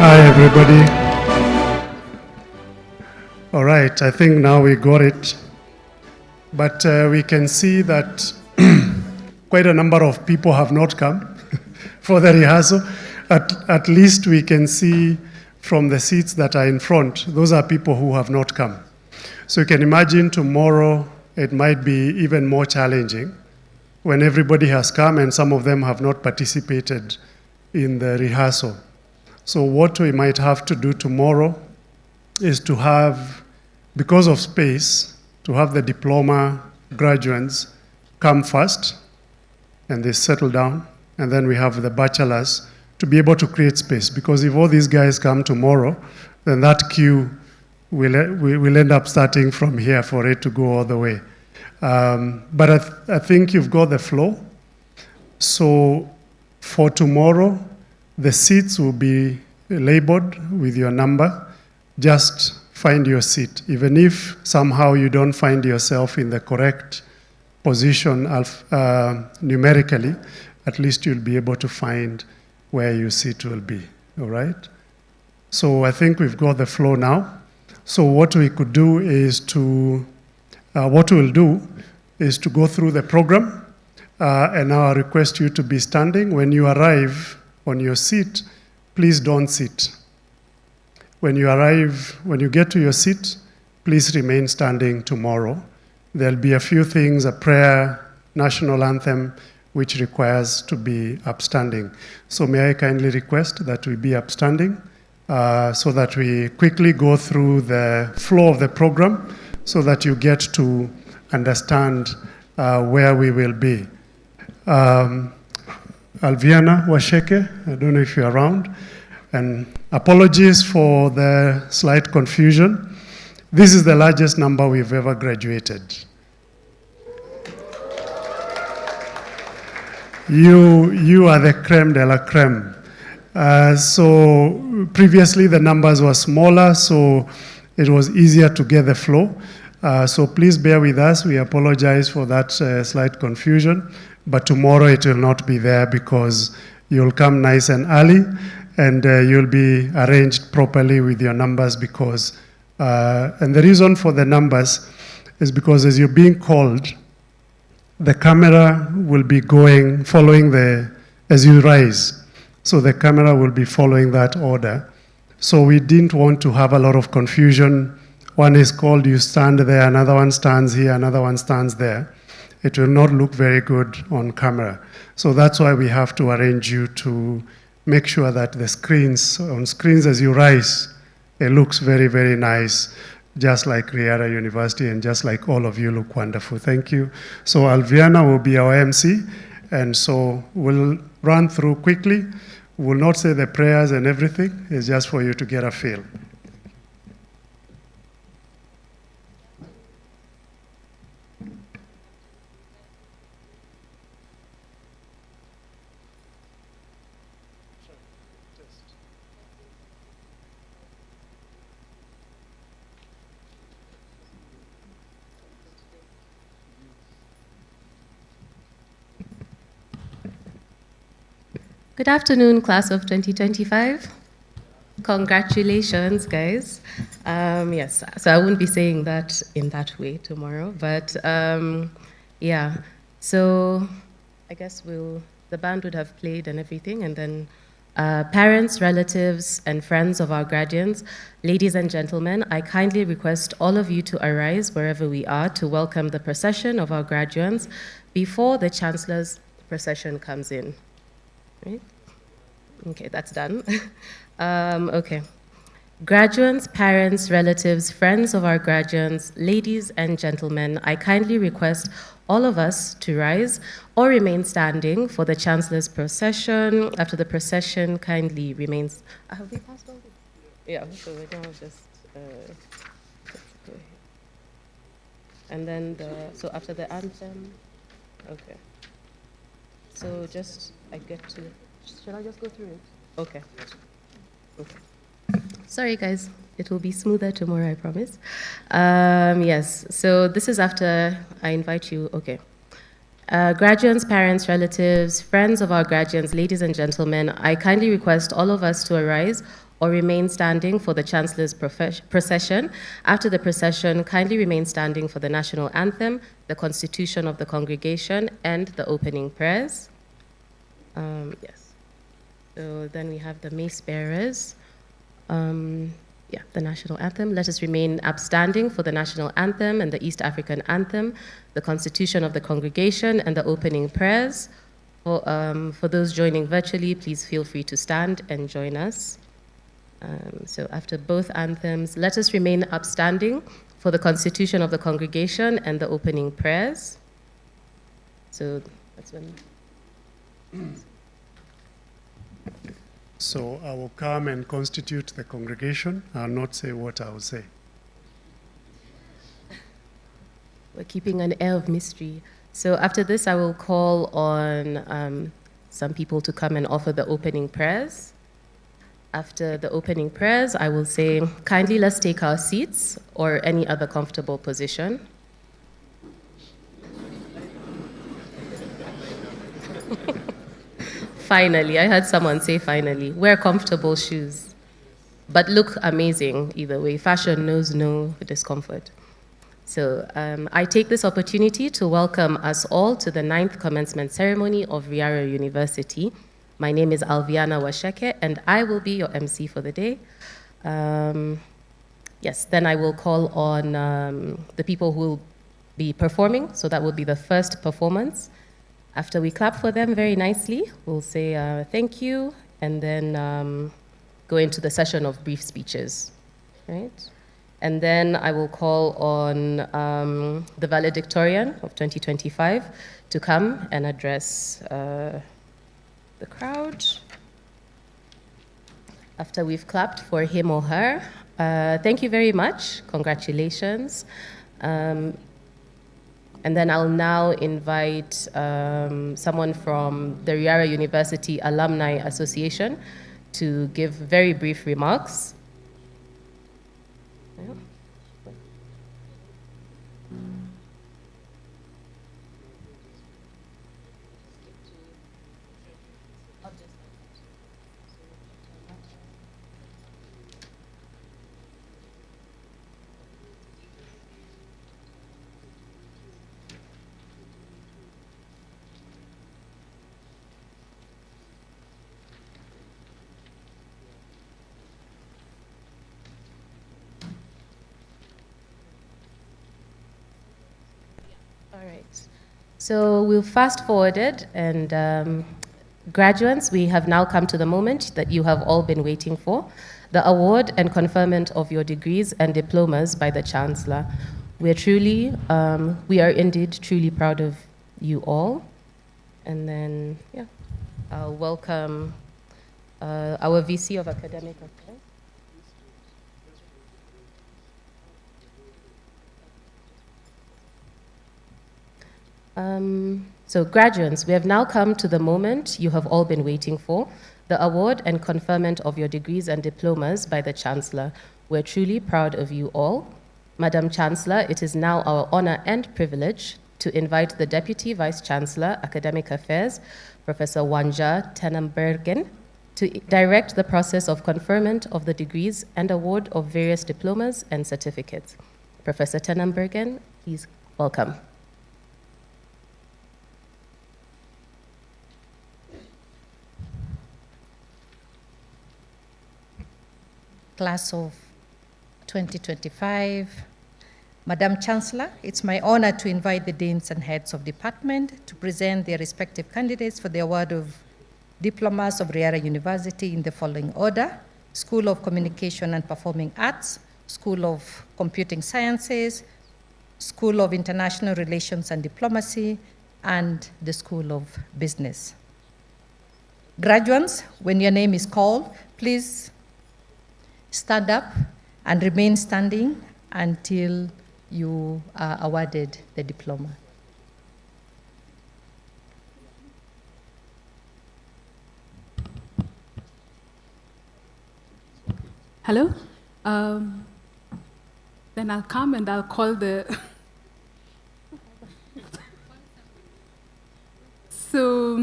Hi, everybody. All right, I think now we got it. But we can see that quite a number of people have not come for the rehearsal. At least we can see from the seats that are in front, those are people who have not come. So you can imagine tomorrow it might be even more challenging when everybody has come and some of them have not participated in the rehearsal. So what we might have to do tomorrow is to have, because of space, to have the diploma graduates come first and they settle down, and then we have the bachelors to be able to create space. Because if all these guys come tomorrow, then that queue will end up starting from here for it to go all the way. But I think you've got the flow. So for tomorrow, the seats will be labeled with your number. Just find your seat. Even if somehow you don't find yourself in the correct position numerically, at least you'll be able to find where your seat will be, all right? So I think we've got the flow now. So what we could do is what we'll do is to go through the program, and now I request you to be standing. When you arrive on your seat, please don't sit. When you get to your seat, please remain standing tomorrow. There'll be a few things, a prayer, national anthem, which requires to be upstanding. So may I kindly request that we be upstanding so that we quickly go through the flow of the program so that you get to understand where we will be. Alviana Washeke, I don't know if you're around, and apologies for the slight confusion. This is the largest number we've ever graduated. You are the creme de la creme. So previously the numbers were smaller, so it was easier to get the flow. So please bear with us. We apologize for that slight confusion, but tomorrow it will not be there because you'll come nice and early and you'll be arranged properly with your numbers because, and the reason for the numbers is because as you're being called, the camera will be following as you rise. So the camera will be following that order. So we didn't want to have a lot of confusion. One is called, you stand there, another one stands here, another one stands there. It will not look very good on camera. So that's why we have to arrange you to make sure that the on screens as you rise, it looks very, very nice, just like Riara University and just like all of you look wonderful. Thank you. So Alviana will be our MC, and so we'll run through quickly. We'll not say the prayers and everything. It's just for you to get a feel. Good afternoon, class of 2025. Congratulations, guys. Yes, so I won't be saying that in that way tomorrow, but yeah. So I guess the band would have played and everything, and then parents, relatives, and friends of our graduates, ladies and gentlemen, I kindly request all of you to arise wherever we are to welcome the procession of our graduates before the Chancellor's procession comes in. Right? Okay, that's done. Okay. Graduates, parents, relatives, friends of our graduates, ladies and gentlemen, I kindly request all of us to rise or remain standing for the Chancellor's procession. After the procession, kindly remains. Have we passed all this? Yeah, so we don't just. And then so after the anthem, okay. So just, shall I just go through it? Okay. Okay. Sorry, guys. It will be smoother tomorrow, I promise. Yes, so this is after I invite you, okay. Graduates, parents, relatives, friends of our graduates, ladies and gentlemen, I kindly request all of us to arise or remain standing for the Chancellor's procession. After the procession, kindly remain standing for the national anthem, the constitution of the congregation, and the opening prayers. Yes. So then we have the mace bearers. The national anthem. Let us remain upstanding for the national anthem and the East African anthem, the constitution of the congregation, and the opening prayers. For those joining virtually, please feel free to stand and join us. So after both anthems, let us remain upstanding for the constitution of the congregation and the opening prayers. So that's when. So I will come and constitute the congregation. I'll not say what I will say. We're keeping an air of mystery. So after this, I will call on some people to come and offer the opening prayers. After the opening prayers, I will say, kindly let's take our seats or any other comfortable position. Finally, I heard someone say finally. Wear comfortable shoes, but look amazing either way. Fashion knows no discomfort. So I take this opportunity to welcome us all to the 9th commencement ceremony of Rehearsal University. My name is Alviana Washeke, and I will be your MC for the day. Yes, then I will call on the people who will be performing, so that will be the first performance. After we clap for them very nicely, we'll say thank you, and then go into the session of brief speeches, right? And then I will call on the valedictorian of 2025 to come and address the crowd. After we've clapped for him or her, thank you very much, congratulations. And then I'll now invite someone from the Rehearsal University Alumni Association to give very brief remarks. Yeah. All right. So we'll fast forwarded, and graduates, we have now come to the moment that you have all been waiting for, the award and conferment of your degrees and diplomas by the Chancellor. We are indeed truly proud of you all. And then, yeah, I'll welcome our VC of Academic Affairs. So graduates, we have now come to the moment you have all been waiting for, the award and conferment of your degrees and diplomas by the Chancellor. We're truly proud of you all. Madam Chancellor, it is now our honor and privilege to invite the Deputy Vice-Chancellor, Academic Affairs, Professor Wanja Tenenbergen, to direct the process of conferment of the degrees and award of various diplomas and certificates. Professor Tenenbergen, please welcome. Class of 2025. Madam Chancellor, it's my honor to invite the deans and heads of department to present their respective candidates for the award of diplomas of Rehearsal University in the following order: School of Communication and Performing Arts, School of Computing Sciences, School of International Relations and Diplomacy, and the School of Business. Graduates, when your name is called, please stand up and remain standing until you are awarded the diploma. Hello? Then I'll come and I'll call the... So,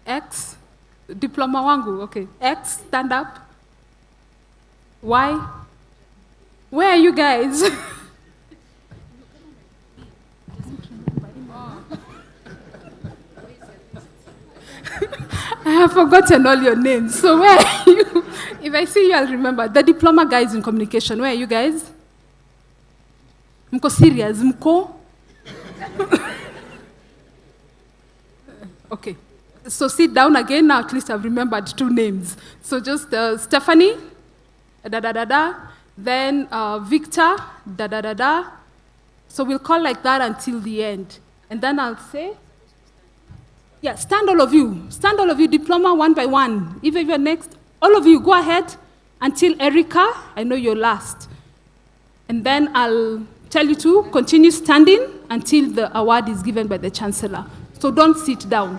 X, diploma wangu, okay. X, stand up. Why? Where are you guys? I have forgotten all your names. So where are you? If I see you, I'll remember. The diploma guys in communication, where are you guys? Mko serious? Mko? Okay. So sit down again. Now at least I've remembered 2 names. So just Stephanie, da-da-da-da. Then Victor, da-da-da-da. So we'll call like that until the end. And then I'll say, yeah, stand all of you. Stand all of you, diploma one by one. If you're next, all of you, go ahead until Erica, I know you're last. And then I'll tell you to continue standing until the award is given by the Chancellor. So don't sit down.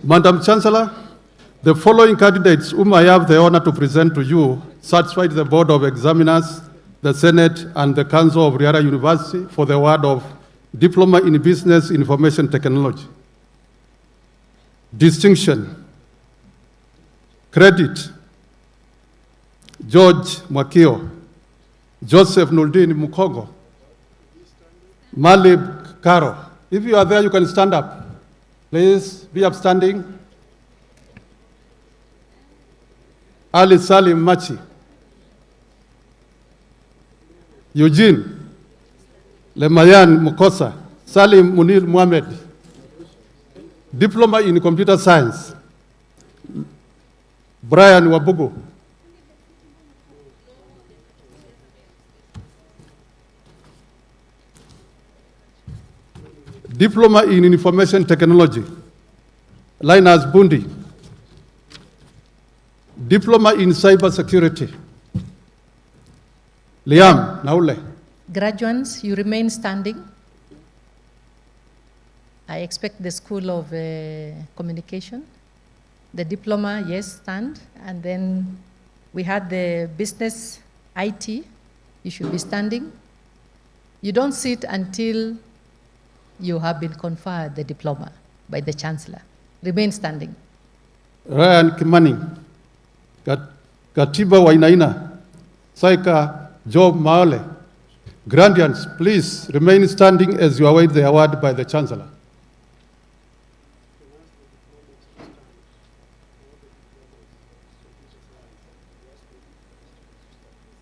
Madam Chancellor, the following candidates whom I have the honor to present to you satisfied the Board of Examiners, the Senate, and the Council of Rehearsal University for the award of Diploma in Business Information Technology. Distinction. Credit. George Mwakio, Joseph Nuldin Mukogo, Malib Karo. If you are there, you can stand up. Please be upstanding. Ali Salim Machi. Eugene Lemayan Mukosa. Salim Munir Mohamed. Diploma in Computer Science. Brian Wabugu. Diploma in Information Technology, Linus Bundi. Diploma in Cyber Security, Liam Naule. Graduates, you remain standing. I expect the School of Communication. The diploma, yes, stand. And then we had the business IT. You should be standing. You don't sit until you have been conferred the diploma by the Chancellor. Remain standing. Ryan Kimani, Katiba Wainaina, Saika Job Maole. Grandians, please remain standing as you await the award by the Chancellor.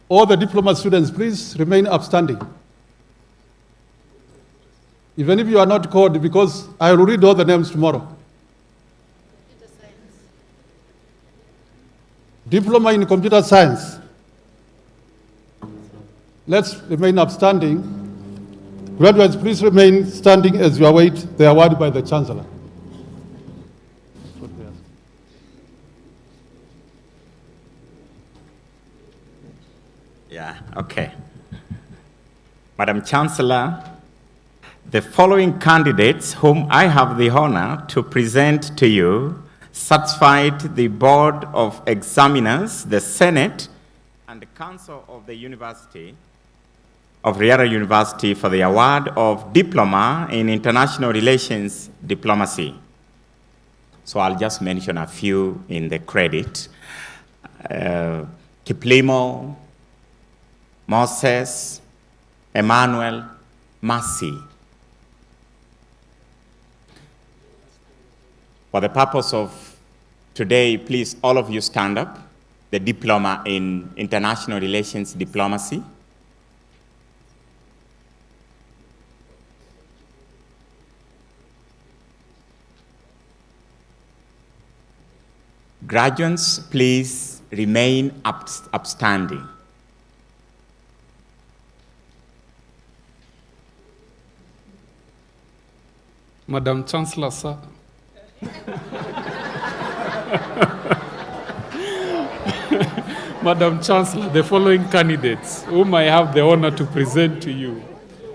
All the diploma students, please remain upstanding. Even if you are not called, because I will read all the names tomorrow. Diploma in Computer Science. Let's remain upstanding. Graduates, please remain standing as you await the award by the Chancellor. Yeah, okay. Madam Chancellor, the following candidates whom I have the honor to present to you satisfied the Board of Examiners, the Senate, and the Council of the University of Rehearsal University for the award of Diploma in International Relations Diplomacy. So I'll just mention a few in the credit. Kiplimo, Moses, Emmanuel, Mercy. For the purpose of today, please, all of you stand up. The Diploma in International Relations Diplomacy. Graduates, please remain upstanding. Madam Chancellor, sir. Madam Chancellor, the following candidates whom I have the honor to present to you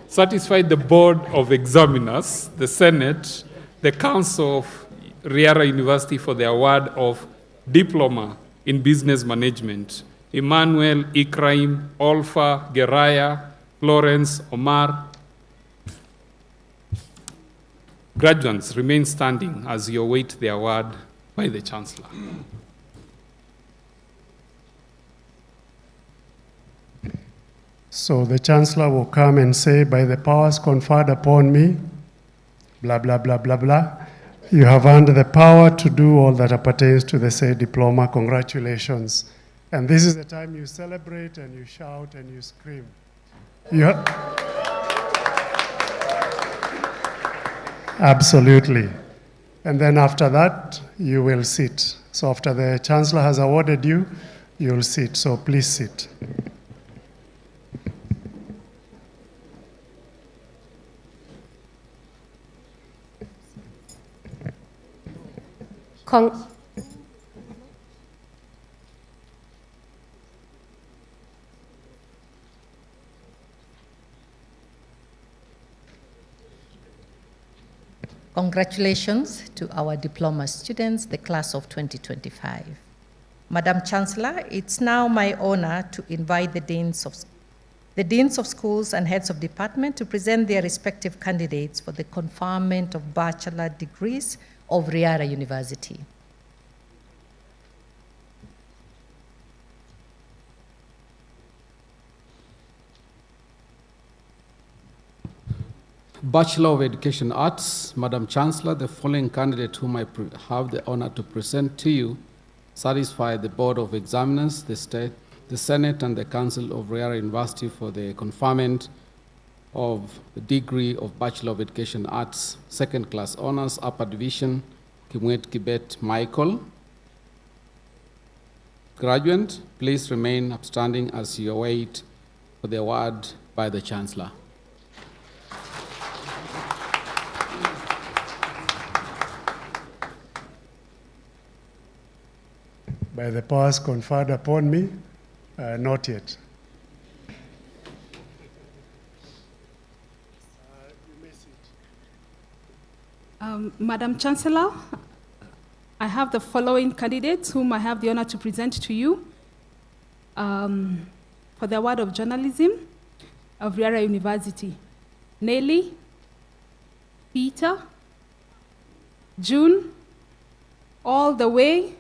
satisfy the Board of Examiners, the Senate, the Council of Rehearsal University for the award of Diploma in Business Management. Emmanuel, Ikraim, Olfa, Geraya, Florence, Omar. Graduates remain standing as you await the award by the Chancellor. So the Chancellor will come and say, by the powers conferred upon me, blah, blah, blah, blah, blah, you have earned the power to do all that appertains to the said diploma. Congratulations. And this is the time you celebrate and you shout and you scream. Absolutely. And then after that, you will sit. So after the Chancellor has awarded you, you'll sit. So please sit. Congratulations to our diploma students, the class of 2025. Madam Chancellor, it's now my honor to invite the deans of schools and heads of department to present their respective candidates for the conferment of bachelor degrees of Rehearsal University. Bachelor of Education Arts, Madam Chancellor, the following candidate whom I have the honor to present to you satisfy the Board of Examiners, the State, the Senate, and the Council of Rehearsal University for the conferment of the degree of Bachelor of Education Arts, second class honors, upper division, Kimwet Kibet Michael. Graduate, please remain upstanding as you await for the award by the Chancellor. By the powers conferred upon me, not yet. Madam Chancellor, I have the following candidates whom I have the honor to present to you for the award of journalism of Rehearsal University. Nelly, Peter, June, all the way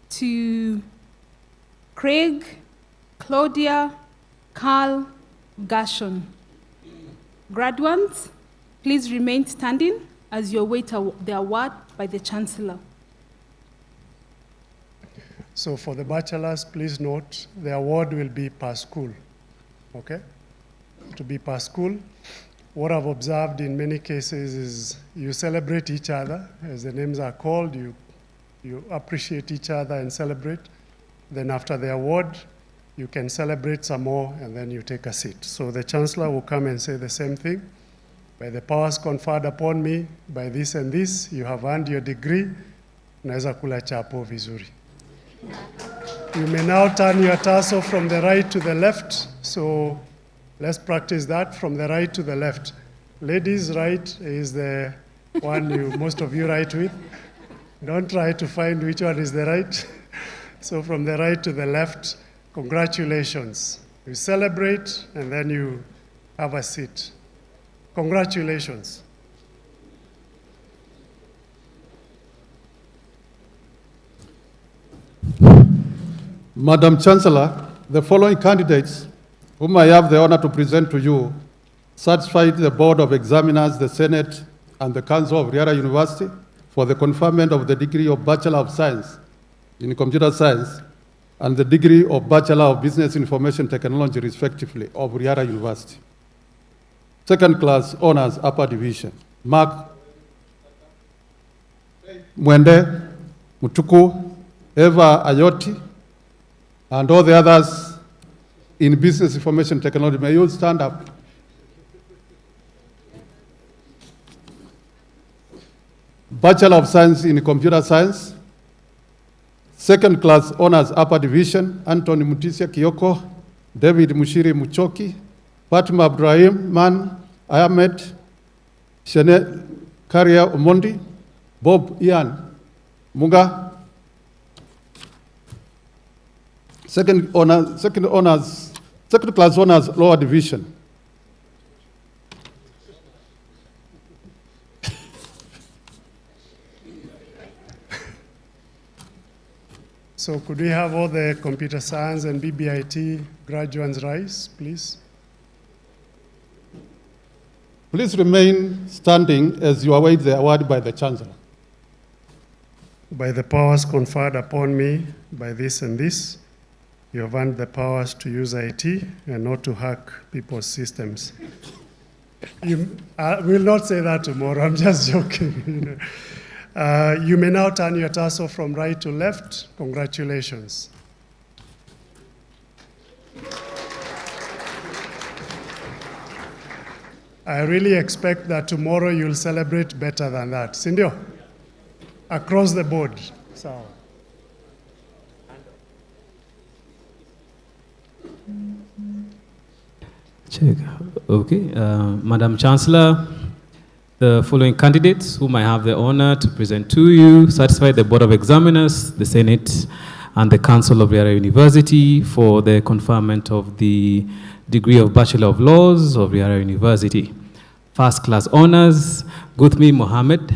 to Craig, Claudia, Carl, Gershon. Graduates, please remain standing as you await the award by the Chancellor. So for the bachelors, please note the award will be per school, okay? To be per school. What I've observed in many cases is you celebrate each other as the names are called, you appreciate each other and celebrate. Then after the award, you can celebrate some more and then you take a seat. So the Chancellor will come and say the same thing. By the powers conferred upon me, by this and this, you have earned your degree. Naweza kula chapo vizuri. You may now turn your torso from the right to the left. So let's practice that from the right to the left. Ladies' right is the one most of you write with. Don't try to find which one is the right. So from the right to the left, congratulations. You celebrate and then you have a seat. Congratulations. Madam Chancellor, the following candidates whom I have the honor to present to you satisfied the Board of Examiners, the Senate, and the Council of Rehearsal University for the conferment of the degree of Bachelor of Science in Computer Science and the degree of Bachelor of Business Information Technology, respectively, of Rehearsal University. Second class honors, upper division. Mark Mwende, Mutuku, Eva Ayoti, and all the others in Business Information Technology. May you stand up? Bachelor of Science in Computer Science. Second class honors, upper division, Anthony Mutisia Kioko, David Mushiri Muchoki, Fatima Ibrahim Man, Ahmed Shene Karia Omondi, Bob Ian Muga. Second class honors, lower division. So could we have all the computer science and BBIT graduates rise, please? Please remain standing as you await the award by the Chancellor. By the powers conferred upon me by this and this, you have earned the powers to use IT and not to hack people's systems. You will not say that tomorrow, I'm just joking. You may now turn your tassel from right to left. Congratulations. I really expect that tomorrow you'll celebrate better than that. Sindio? Across the board. So. Check. Okay. Madam Chancellor, the following candidates whom I have the honor to present to you satisfy the Board of Examiners, the Senate, and the Council of Riara University for the conferment of the degree of Bachelor of Laws of Riara University. First class honors, Guthmi Mohammed.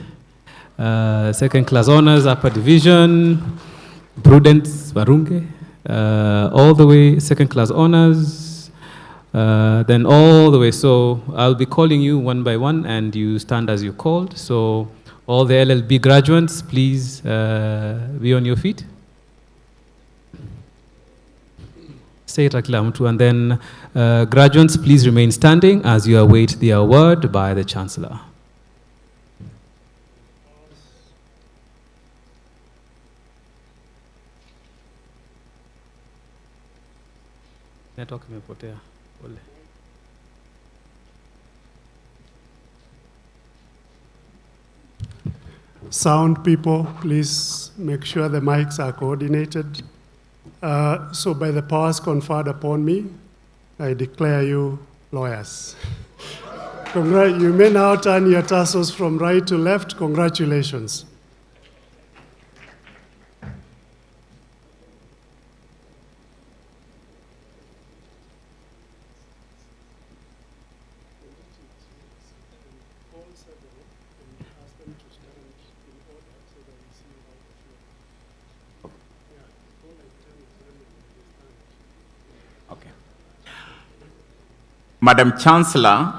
Second class honors, Upper Division, Prudence Barunge. All the way, second class honors, then all the way. So I'll be calling you one by one and you stand as you're called. So all the LLB graduates, please be on your feet. Say it and then graduates, please remain standing as you await the award by the Chancellor. Network imepotea. Pole. Sound people, please make sure the mics are coordinated. So by the powers conferred upon me, I declare you lawyers. You may now turn your tassels from right to left. Congratulations. Madam Chancellor,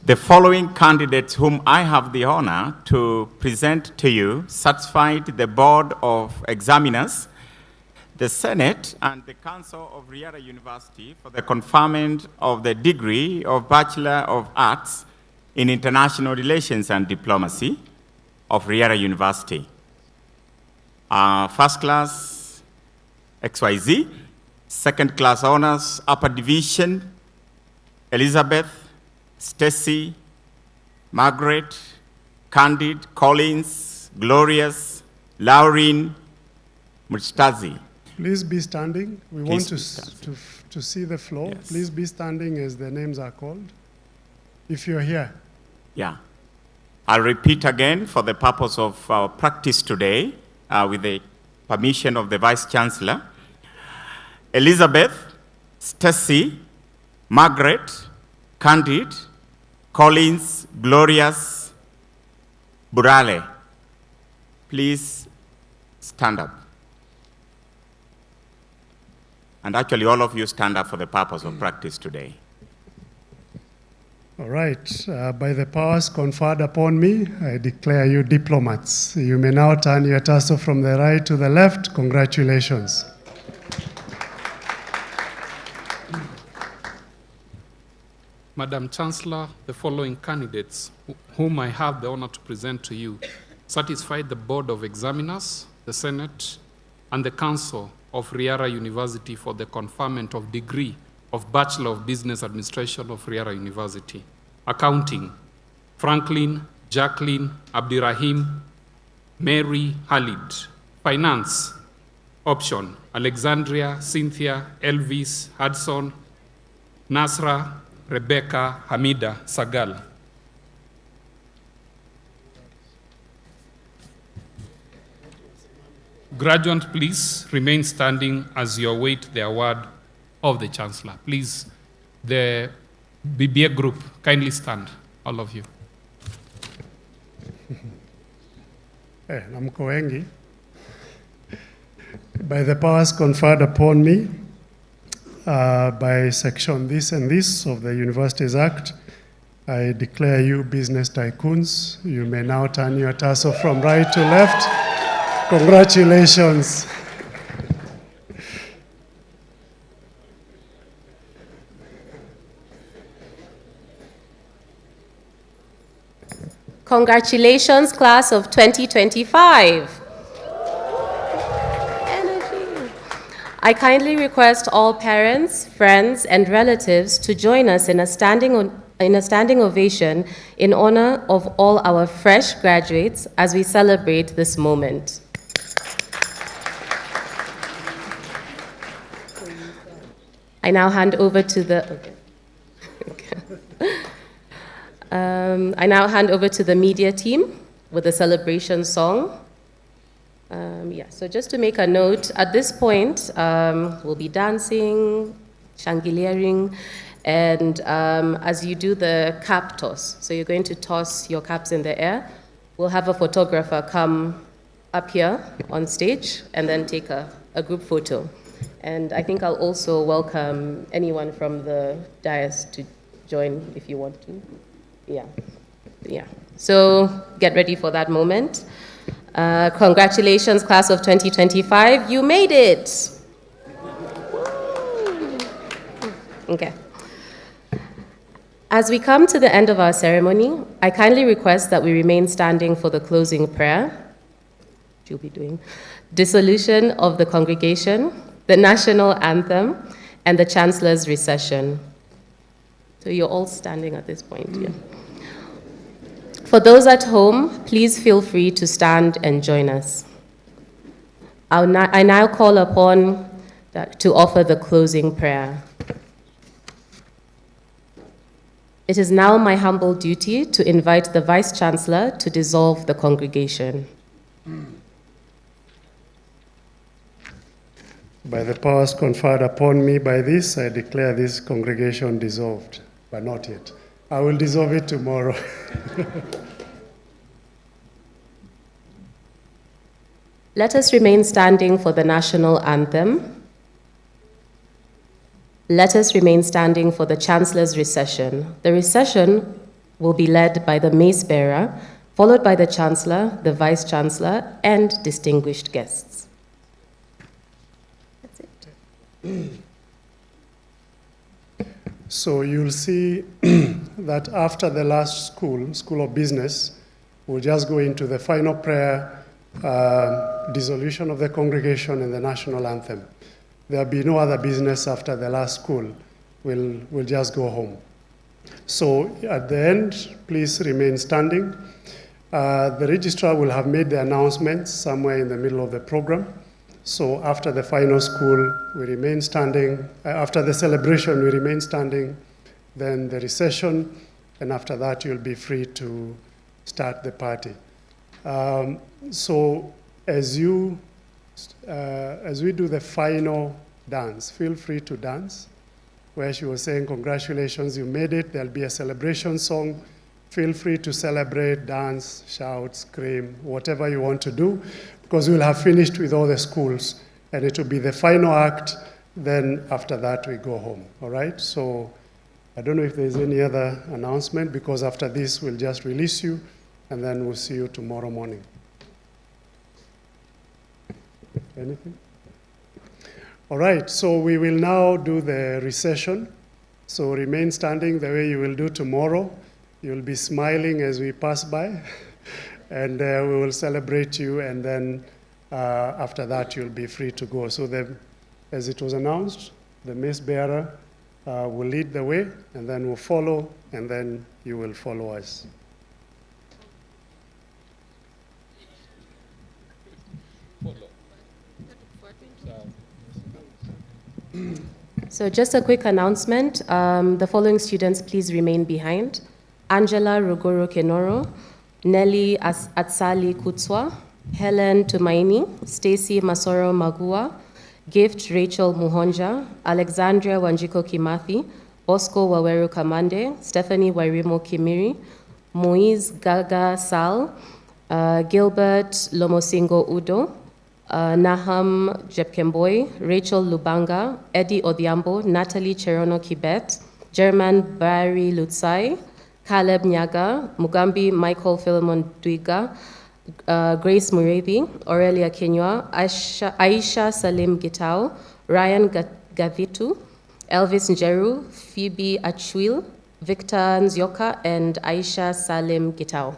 the following candidates whom I have the honor to present to you satisfied the Board of Examiners, the Senate, and the Council of Riara University for the conferment of the degree of Bachelor of Arts in International Relations and Diplomacy of Riara University. First class, XYZ. Second class honors, Upper Division, Elizabeth, Stacy, Margaret, Candid, Collins, Glorious, Laureen, Mustazi. Please be standing. We Please want to see the floor. Yes. Please be standing as the names are called. If you're here. Yeah. I'll repeat again for the purpose of our practice today, with the permission of the Vice Chancellor. Elizabeth, Stacy, Margaret, Candid, Collins, Glorious, Burale. Please stand up. And actually, all of you stand up for the purpose of practice today. All right. By the powers conferred upon me, I declare you diplomats. You may now turn your tassel from the right to the left. Congratulations. Madam Chancellor, the following candidates whom I have the honor to present to you satisfied the Board of Examiners, the Senate, and the Council of Riara University for the conferment of degree of Bachelor of Business Administration of Riara University. Accounting, Franklin, Jacqueline, Abdirahim, Mary, Halid. Finance, option, Alexandria, Cynthia, Elvis, Hudson, Nasra, Rebecca Hamida Sagal. Graduate, please remain standing as you await the award of the Chancellor. Please, the BBA group, kindly stand, all of you. Namko wengi. By the powers conferred upon me by section this and this of the Universities Act, I declare you business tycoons. You may now turn your tassel from right to left. Congratulations. Congratulations, class of 2025. Energy. I kindly request all parents, friends, and relatives to join us in a standing ovation in honor of all our fresh graduates as we celebrate this moment. I now hand over to the media team with a celebration song. So just to make a note, at this point, we'll be dancing, shangiliering, and as you do the cap toss, so you're going to toss your caps in the air, we'll have a photographer come up here on stage and then take a group photo. And I think I'll also welcome anyone from the dais to join if you want to. Yeah. So get ready for that moment. Congratulations, class of 2025. You made it. Okay. As we come to the end of our ceremony, I kindly request that we remain standing for the closing prayer, which you'll be doing, dissolution of the congregation, the national anthem, and the Chancellor's recession. So you're all standing at this point, yeah. For those at home, please feel free to stand and join us. I now call upon to offer the closing prayer. It is now my humble duty to invite the Vice-Chancellor to dissolve the congregation. By the powers conferred upon me by this, I declare this congregation dissolved, but not yet. I will dissolve it tomorrow. Let us remain standing for the national anthem. Let us remain standing for the Chancellor's recession. The recession will be led by the mace bearer, followed by the Chancellor, the Vice-Chancellor, and distinguished guests. That's it. So you'll see that after the last School of Business, we'll just go into the final prayer, dissolution of the congregation, and the national anthem. There'll be no other business after the last school. We'll just go home. So at the end, please remain standing. The registrar will have made the announcements somewhere in the middle of the program. So after the final school, we remain standing. After the celebration, we remain standing. Then the recession, and after that, you'll be free to start the party. So as we do the final dance, feel free to dance. Where she was saying, congratulations, you made it. There'll be a celebration song. Feel free to celebrate, dance, shout, scream, whatever you want to do, because we'll have finished with all the schools, and it will be the final act. Then after that, we go home, all right? So I don't know if there's any other announcement, because after this, we'll just release you, and then we'll see you tomorrow morning. Anything? All right, so we will now do the recession. So remain standing the way you will do tomorrow. You'll be smiling as we pass by, and we will celebrate you, and then after that, you'll be free to go. So as it was announced, the mace bearer will lead the way, and then we'll follow, and then you will follow us. So just a quick announcement. The following students please remain behind. Angela Rogoro Kenoro, Nelly Atsali Kutswa, Helen Tumaini, Stacy Masoro Magua, Gift Rachel Muhonja, Alexandria Wanjiko Kimathi, Bosco Waweru Kamande, Stephanie Wairimo Kimiri, Moise Gaga Sal, Gilbert Lomosingo Udo, Naham Jepkemboy, Rachel Lubanga, Eddie Odhiambo, Natalie Cherono Kibet, German Barry Lutsai, Caleb Nyaga, Mugambi Michael Philemon Duiga, Grace Murevi, Aurelia Kenywa, Aisha Salim Gitao, Ryan Gavitu, Elvis Njeru, Phoebe Achwil, Victor Nzioka, and Aisha Salim Gitao.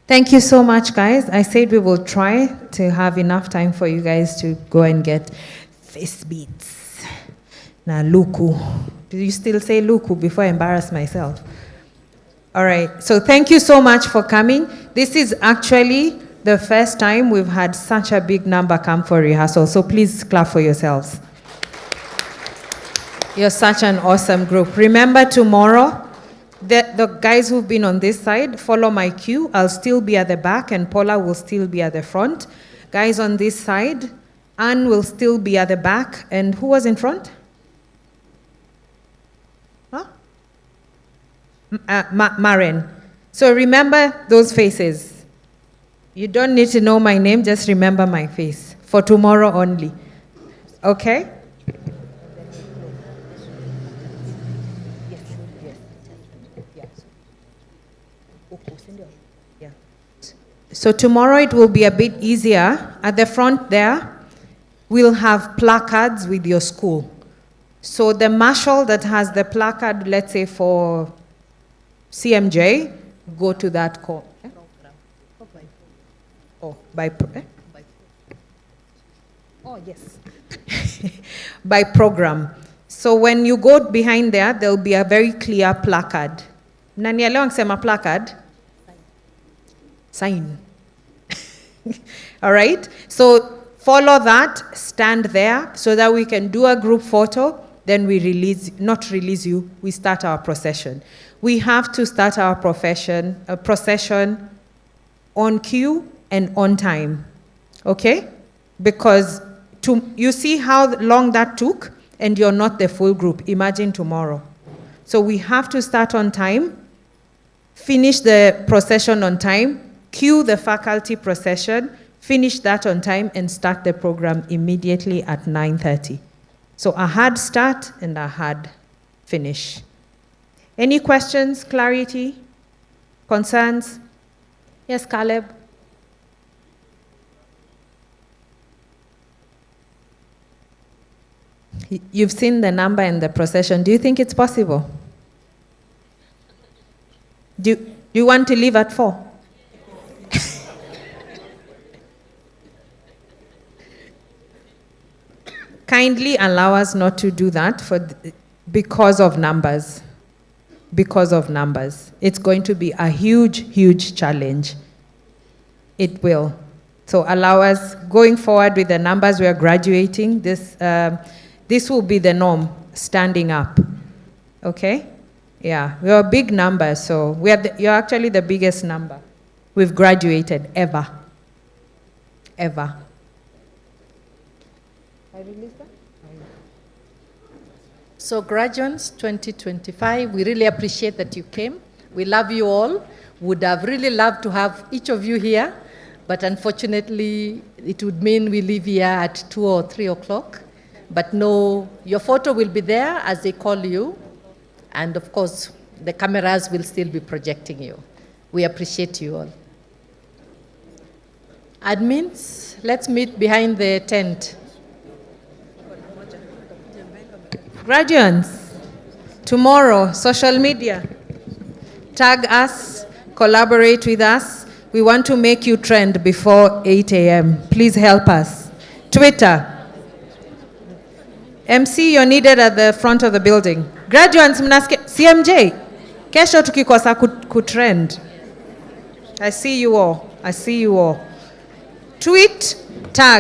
Thank you so much, guys. I said we will try to have enough time for you guys to go and get face beats. Now, Luku. Do you still say Luku before I embarrass myself? All right. So thank you so much for coming. This is actually the first time we've had such a big number come for rehearsal. So please clap for yourselves. You're such an awesome group. Remember tomorrow, the guys who've been on this side, follow my cue. I'll still be at the back and Paula will still be at the front. Guys on this side, Anne will still be at the back. And who was in front? Huh? Maren. So remember those faces. You don't need to know my name, just remember my face. For tomorrow only. Okay? So tomorrow it will be a bit easier. At the front there, we'll have placards with your school. So the marshal that has the placard, let's say for CMJ, go to that call. Oh, oh, yes. By program. So when you go behind there, there'll be a very clear placard. Nanielewa ngisema placard? Sign. All right? So follow that, stand there so that we can do a group photo, then we we start our procession. We have to start our procession on cue and on time. Okay? Because you see how long that took and you're not the full group. Imagine tomorrow. So we have to start on time, finish the procession on time, cue the faculty procession, finish that on time, and start the program immediately at 9:30. So a hard start and a hard finish. Any questions, clarity, concerns? Yes, Caleb? You've seen the number in the procession. Do you think it's possible? Do you want to leave at 4? Kindly allow us not to do that because of numbers. Because of numbers. It's going to be a huge, huge challenge. It will. So allow us, going forward with the numbers we are graduating, this will be the norm, standing up. Okay? Yeah, we're a big number, so you're actually the biggest number we've graduated ever. Ever. So graduates 2025, we really appreciate that you came. We love you all. Would have really loved to have each of you here, but unfortunately it would mean we leave here at 2 or 3 o'clock. But no, your photo will be there as they call you, and of course the cameras will still be projecting you. We appreciate you all. Admins, let's meet behind the tent. Graduates, tomorrow, social media. Tag us, collaborate with us. We want to make you trend before 8 a.m. Please help us. Twitter. MC, you're needed at the front of the building. Graduates, CMJ, kesho tukikosa kutrend. I see you all. tweet, tag.